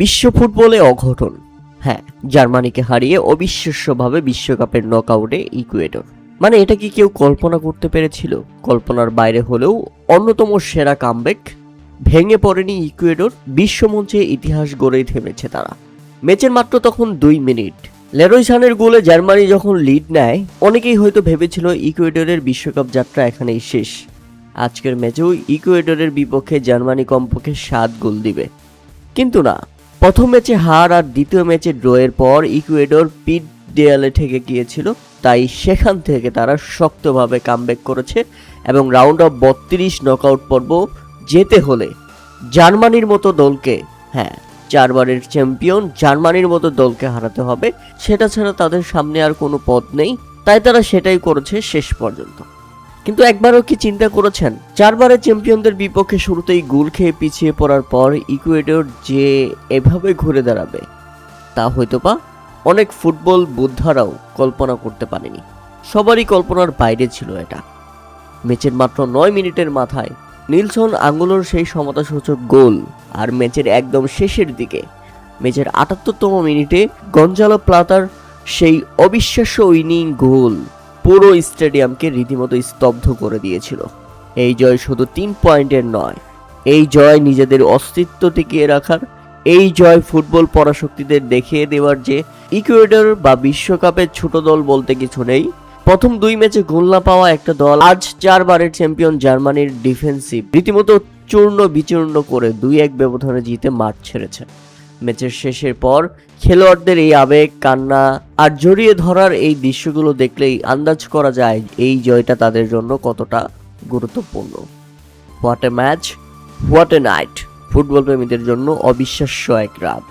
বিশ্ব ফুটবলে অঘটন। হ্যাঁ, জার্মানিকে হারিয়ে অবিশ্বাস্যভাবে বিশ্বকাপের নকআউটে ইকুয়েডর। মানে এটা কি কেউ কল্পনা করতে পেরেছিল? কল্পনার বাইরে হলেও অন্যতম সেরা কামব্যাক। ভেঙে পড়েনি ইকুয়েডর, বিশ্বমঞ্চে ইতিহাস গড়েই থেমেছে তারা। ম্যাচের মাত্র তখন 2 মিনিট। লেরোই সানের গোলে জার্মানি যখন লিড নেয়, অনেকেই হয়তো ভেবেছিল ইকুয়েডরের বিশ্বকাপ যাত্রা এখানেই শেষ। আজকের ম্যাচেও ইকুয়েডরের বিপক্ষে জার্মানি কমপক্ষে 7 গোল দিবে, কিন্তু না। প্রথম ম্যাচে হার আর দ্বিতীয় ম্যাচে ড্রয়ের পর ইকুয়েডর পিঠ দেয়ালে ঠেকে গিয়েছিল, তাই সেখান থেকে তারা শক্তভাবে কামব্যাক করেছে এবং রাউন্ড অফ 32 নকআউট পর্ব যেতে হলে জার্মানির মতো দলকে, হ্যাঁ 4 বারের চ্যাম্পিয়ন জার্মানির মতো দলকে হারাতে হবে। সেটা ছাড়া তাদের সামনে আর কোনো পথ নেই, তাই তারা সেটাই করেছে শেষ পর্যন্ত। কিন্তু একবারও কি চিন্তা করেছেন, 4 বারের চ্যাম্পিয়নদের বিপক্ষে শুরুতেই গোল খেয়ে পিছিয়ে পড়ার পর ইকুয়েডর যে এভাবে ঘুরে দাঁড়াবে, তা হয়তোবা অনেক ফুটবল বোদ্ধারাও কল্পনা করতে পারেনি। সবারই কল্পনার বাইরে ছিল এটা। ম্যাচের মাত্র 9 মিনিটের মাথায় নিলসন আঙ্গুলোর সেই সমতাসূচক গোল, আর ম্যাচের একদম শেষের দিকে ম্যাচের 78তম মিনিটে গঞ্জালো প্লাতার সেই অবিশ্বাস্য উইনিং গোল পুরো স্টেডিয়ামকে রীতিমতো স্তব্ধ করে দিয়েছিল। এই জয় শুধু 3 পয়েন্টের নয়, এই জয় নিজেদের অস্তিত্ব টিকিয়ে রাখার, এই জয় ফুটবল পরাশক্তিদের দেখিয়ে দেওয়ার যে ইকুয়েডর বা বিশ্বকাপের ছোট দল বলতে কিছু নেই। প্রথম 2 ম্যাচে গোল না পাওয়া একটা দল আজ 4 বারের চ্যাম্পিয়ন জার্মানির ডিফেন্সিভ রীতিমতো চূর্ণ বিচূর্ণ করে 2-1 ব্যবধানে জিতে মাঠ ছেড়েছে। ম্যাচের শেষের পর খেলোয়াড়দের এই আবেগ, কান্না আর জড়িয়ে ধরার এই দৃশ্যগুলো দেখলেই আন্দাজ করা যায় এই জয়টা তাদের জন্য কতটা গুরুত্বপূর্ণ। What a match, what a night. Football প্রেমীদের জন্য অবিশ্বাস্য এক রাত।